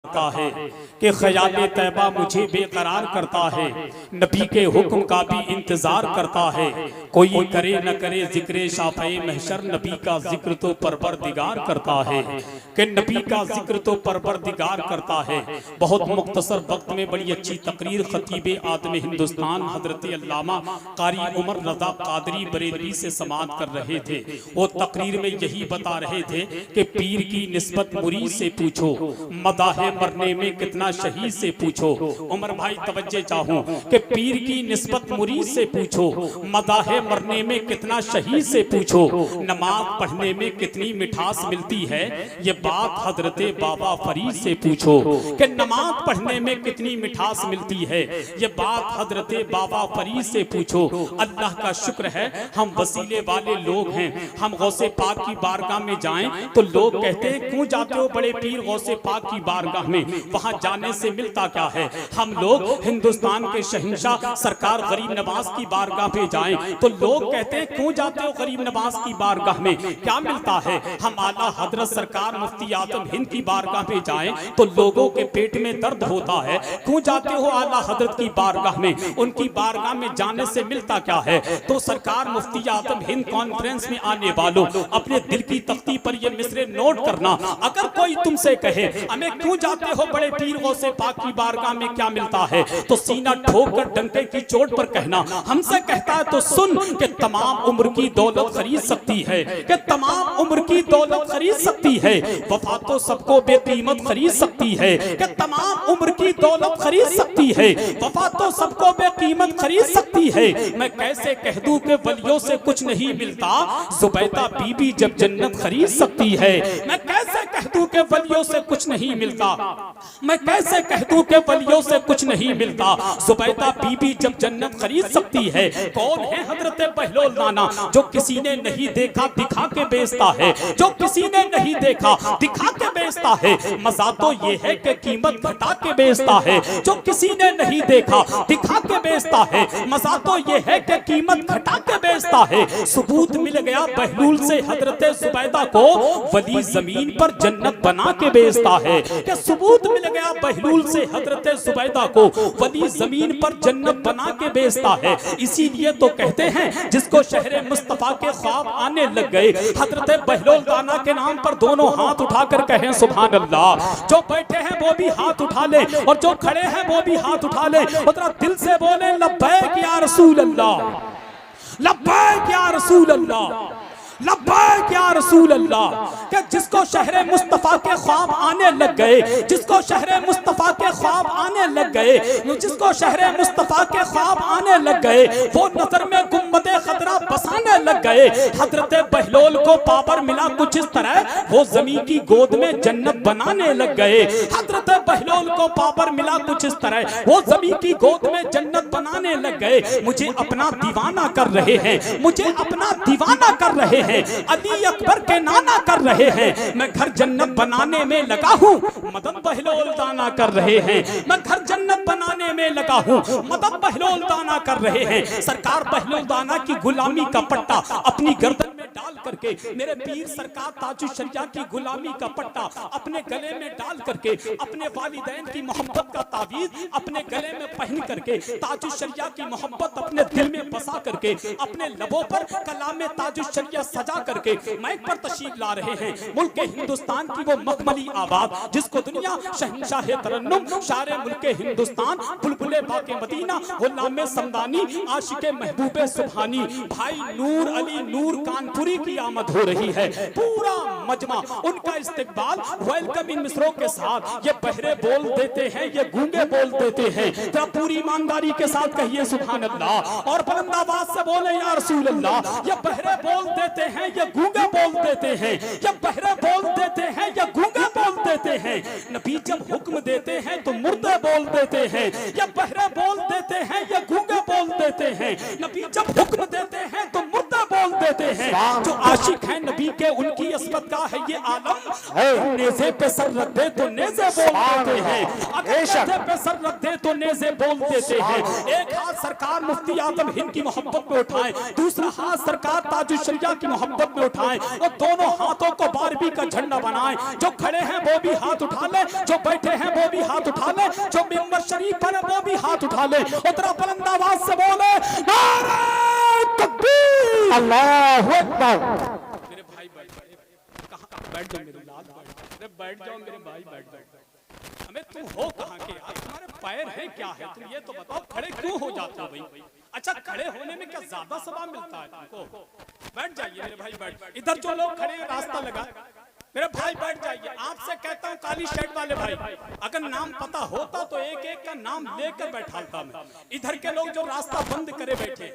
करता है कि ख्याल तैबा मुझे बेकरार करता है, नबी के हुक्म का भी इंतजार करता है। कोई करे न करे जिक्र शाफ़े महशर, नबी का जिक्र तो परवरदिगार करता है कि नबी का जिक्र तो परवरदिगार करता है। बहुत मुख्तसर वक्त में बड़ी अच्छी तकरीर खतीब आदम हिंदुस्तान हजरत अल्लामा कारी उमर रजा कादरी बरेलवी से समाअत कर रहे थे। वो तकरीर में यही बता रहे थे कि पीर की निस्बत मुरीद से पूछो, मदाहे मरने में कितना शहीद से पूछो। उमर भाई तवज्जो चाहूं कि पीर की निस्बत मुरीद से पूछो, मदाहे मरने में कितना शहीद से पूछो। नमाज पढ़ने में कितनी मिठास मिलती है, ये बात हजरत बाबा फरीद से पूछो कि नमाज पढ़ने में कितनी मिठास मिलती है, ये बात हजरत बाबा फरीद से पूछो। अल्लाह का शुक्र है हम वसीले वाले लोग हैं। हम गौसे पाक की बारगाह में जाएं तो लोग कहते हैं क्यों जाते हो बड़े पीर गौसे पाक की बारगाह में, वहां जाने से मिलता क्या है। हम लोग हिंदुस्तान के शहंशाह सरकार गरीब नवाज की बारगाह पे जाएं तो लोग कहते हैं क्यों जाते हो गरीब नवाज की बारगाह में, क्या मिलता है। हम आला हजरत सरकार मुफ्ती आजम हिंद की बारगाह पे जाएं तो लोगों के पेट में दर्द होता है, क्यों जाते हो आला हजरत की बारगाह में। उनकी बारगाह में जाने से मिलता क्या है। तो सरकार मुफ्ती आजम हिंद कॉन्फ्रेंस में आने वालों अपने दिल की तख्ती पर ये मिसरे नोट करना, अगर कोई तुमसे कहे हमें क्यों जाते हो बड़े पीर गौसे पाक की बारगाह में क्या मिलता है, तो सीना ठोक कर डंके की चोट पर कहना। हमसे कहता है तो सुन कि तमाम उम्र की दौलत खरीद सकती है, कि तमाम उम्र की दौलत खरीद सकती है। वफा तो सबको बेकीमत खरीद सकती है, कि तमाम उम्र की दौलत खरीद सकती है। वफा तो सबको बेकीमत खरीद सकती है। मैं कैसे कह दूं कि वलियों से कुछ नहीं मिलता, जुबैदा बीबी जब जन्नत खरीद सकती है। मैं कैसे कह दूं कि वलियों से कुछ नहीं मिलता, मैं कैसे कह दूं कि वलियों से कुछ नहीं मिलता, जुबैदा बीबी जब जन्नत खरीद सकती है। कौन है हजरत बहलोल नाना जो किसी ने नहीं देखा दिखा के बेचता है, जो किसी ने नहीं देखा दिखा के बेचता है। मजा तो ये है कि कीमत घटा के बेचता है, जो किसी ने नहीं देखा दिखा के बेचता है। मजा तो ये है कि कीमत घटा के बेचता है। सबूत मिल गया बहलूल से हजरत जुबैदा को, वली जमीन पर जन्नत बना के बेचता है। कि सबूत मिल गया बहलूल से हजरत जुबैदा को, वली जमीन पर जन्नत बना के बेचता है। इसीलिए तो कहते हैं जिसको शहरे मुस्तफा के ख्वाब आने लग गए, हजरत बहलोल दाना के नाम पर दोनों हाथ उठाकर कहें सुभान अल्लाह। जो बैठे हैं वो भी हाथ उठा ले और जो खड़े हैं वो भी हाथ उठा ले और दिल से बोले लब्बैक या रसूल अल्लाह, लब्बैक या रसूल अल्लाह, लब्बैक या रसूल अल्लाह। कि जिसको शहरे मुस्तफा के ख्वाब आने लग गए, जिसको शहरे मुस्तफा के ख्वाब आने लग गए, जिसको शहरे मुस्तफा के ख्वाब आने लग गए, वो नजर में गुम्बदे खतरा बसाने लग गए। हजरत बहलोल को पावर मिला कुछ इस तरह, वो जमीन की गोद में जन्नत बनाने लग गए। हजरत बहलोल को पावर मिला कुछ इस तरह, वो जमीन की गोद में जन्नत बनाने लग गए। मुझे अपना दीवाना कर रहे हैं, मुझे अपना दीवाना कर रहे हैं, अली अकबर के नाना कर रहे हैं। मैं घर जन्नत बनाने में लगा हूँ, मदद बहलोल दाना कर रहे हैं। मैं घर जन्नत बनाने में लगा हूँ, मदद बहलोल दाना कर रहे हैं। सरकार बहलोल दाना की गुलामी का पट्टा अपनी गर्दन में डाल करके, मेरे पीर सरकार ताजुल शरिया की गुलामी का पट्टा अपने गले में डाल करके, अपने वालिदैन की मोहब्बत का तावीज अपने गले में पहन करके, ताजुल शरिया की मोहब्बत अपने दिल में बसा करके, अपने लबों पर कलाम ताजुल शरिया सजा करके माइक पर तशरीफ ला रहे हैं। मुल्क हिंदुस्तान की वो मखमली आवाज जिसको दुनिया शहंशाह तरन्नुम, शारे मुल्क हिंदुस्तान, बुलबुले बाके मदीना, गुलाम समदानी, आशिके महबूबे सुभानी, भाई नूर अली नूर कानपुरी की आमद हो रही है। पूरा मजमा उनका इस्तकबाल वेलकम इन मिसरों के साथ। ये बहरे बोल देते हैं, ये गूंगे बोल देते हैं। तो पूरी ईमानदारी के साथ कहिए सुभान अल्लाह और बुलंद आवाज से बोले या रसूल अल्लाह। ये बहरे बोल देते हैं, ये गूंगे बोल देते हैं, ये बहरे बोल देते हैं, ये गूंगे बोल देते हैं। नबी जब हुक्म देते हैं तो मुर्दे बोल देते हैं, ये बहरे बोल देते हैं, ये गूंगे बोल देते हैं। नबी जब हुक्म देते हैं तो मुर्दे बोल देते हैं। जो आशिक हैं नबी के उनकी अस्मत का है ये आलम। नेज़े पे सर रख दे तो नेज़े बोल देते हैं, अगर नेज़े पे सर रख दे तो नेज़े बोल देते हैं। एक हाथ सरकार मुफ्ती आजम हिंद की मोहब्बत में उठाएं, दूसरा हाथ सरकार ताजुल शरिया की मोहब्बत में उठाएं और दोनों हाथों को बार बारबी का झंडा बनाए। जो खड़े हैं वो भी हाथ उठा ले, जो बैठे हैं वो भी हाथ उठा ले, जो मिंबर शरीफ पर है वो भी हाथ उठा ले। उतरा बुलंद आवाज से बोले नारे तकबीर, अल्लाहू अकबर। मेरे भाई कहां बैठ जाओ, मेरे लाल बैठ जाओ, मेरे भाई बैठ जाओ। हमें तुम हो कहां के यार, तुम्हारे पैर हैं क्या है, तुम ये तो बताओ, खड़े क्यों हो जाते हो भाई? अच्छा खड़े होने में क्या ज्यादा सवाब मिलता है तुमको? बैठ जाइए मेरे भाई, बैठ। इधर जो लोग खड़े हैं रास्ता लगा, मेरे भाई बैठ जाइए। आपसे कहता हूँ काली शर्ट वाले भाई, अगर नाम पता होता तो एक एक का नाम लेकर बैठाता मैं। इधर के लोग जो रास्ता बंद करे बैठे,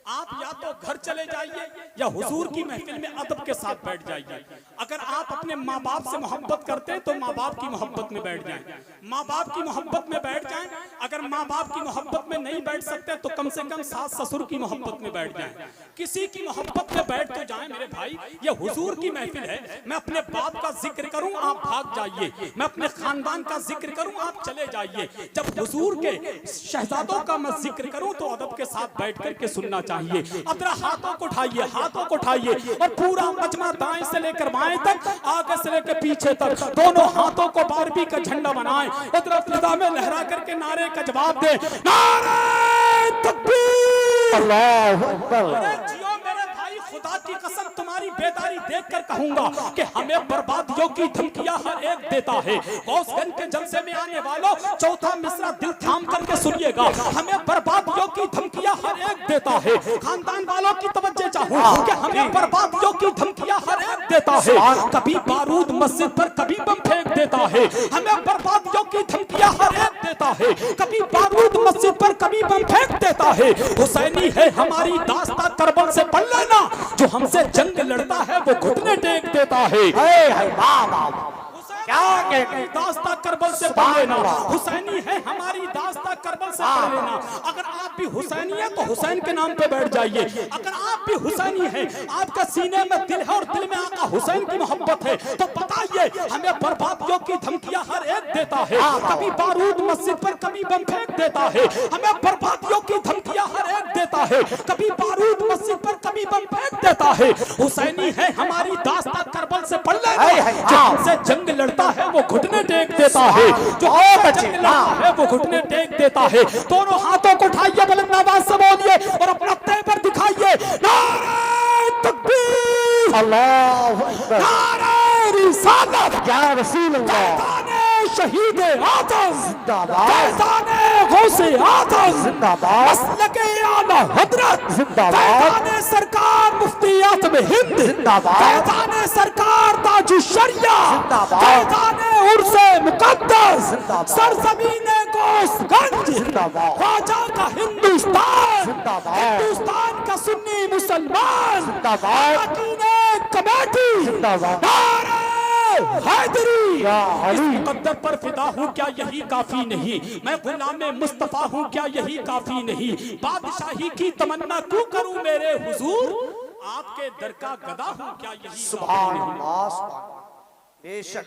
आप या तो घर चले जाइए या हुजूर की महफिल में अदब के साथ बैठ जाइए। अगर आप अपने माँ बाप से मोहब्बत करते हैं तो माँ बाप की मोहब्बत में बैठ जाएं, माँ बाप की मोहब्बत में बैठ जाएं। अगर माँ बाप की मोहब्बत में नहीं बैठ सकते तो कम से कम सास ससुर की मोहब्बत में बैठ जाएं, किसी की मोहब्बत में बैठ तो जाएं मेरे भाई। ये हुजूर की महफिल है, मैं अपने बाप का जिक्र करूं आप भाग जाइए, मैं अपने खानदान का जिक्र करूं आप चले जाइए। जब हुजूर के शहजादों का मैं जिक्र करूं तो अदब के साथ बैठ करके सुनना चाहिए। अपना हाथों को उठाइए, हाथों को उठाइए और पूरा मजमा दाएं से लेकर बाएं तक, आगे से लेकर पीछे तक, दोनों हाथों को बारबी का झंडा बनाएं। उधर फिजा में लहरा करके नारे का जवाब दे, नारे तकबीर, अल्लाहू अकबर। खुदा की कसम तुम्हारी बेदारी देखकर कहूंगा कि हमें बर्बादियों की धमकियां हर एक देता है। गौसगंज के जलसे में आने वालों चौथा मिसरा दिल थाम करके सुनिएगा, हमें बर्बादियों की धमकियां हर एक देता है। खानदान वालों की तवज्जो चाहूं कि हमें बर्बादियों की धमकियां हर एक देता है। कभी बारूद मस्जिद पर कभी बम फेंक देता है, हमें बर्बादियों की धमकियां हर एक देता है। कभी बारूद मस्जिद पर कभी बम फेंक देता है। हुसैनी है हमारी दास्तां करबल से पढ़ लेना, जो हमसे जंग लड़ता है वो घुटने टेक देता है। क्या कहते दास्तां करबल से पढ़ लेना, हुसैनी है हमारी दास्तां करबल से पढ़ लेना। अगर आप भी हुसैनी है तो हुसैन के नाम पे बैठ जाइए। अगर आप भी हुसैनी है, आपका सीने में दिल है और दिल में आका हुसैन की मोहब्बत है, तो बताइए हमें बर्बादियों की धमकियां हर एक देता है। कभी बारूद मस्जिद पर कभी बम फेंक देता है, हमें बर्बादियों की धमकियां हर एक देता है। कभी बारूद मस्जिद पर कभी बम फेंक देता है। हुसैनी है हमारी दास्तां करबल से पढ़ लेना, जो हमसे जंग लड़ता है वो घुटने टेक देता है, जो जंग लड़ता है वो घुटने टेक देता है। दोनों हाथों को उठाइए, बुलंद आवाज से बोलिए और अपना तेवर दिखाइए, नारे तकबीर, अल्लाहू अकबर, नारे रिसालत, या रसूल अल्लाह, शहीद आज़म जिंदाबाद, गौसे आज़म जिंदाबाद, मसलके आला हजरत जिंदाबाद, सरकार मुफ्ती आज़म हिंद जिंदाबाद, सरकार ताजु शरिया जिंदाबाद, उर्से मुकद्दस सरजमीने गौसगंज जिंदाबाद, ख्वाजा का हिंदुस्तान जिंदाबाद, हिंदुस्तान का सुन्नी मुसलमान जिंदाबाद, मदीने कमेटी जिंदाबाद, हैदरी। इस मुकद्दर पर फिदा हूँ क्या यही काफी नहीं, मैं गुलाम मुस्तफा हूँ क्या यही काफी नहीं, बादशाही की तमन्ना क्यों करूँ मेरे हुजूर, आपके दर का गदा हूँ क्या यही काफी नहीं। सुभान अल्लाह, बेशक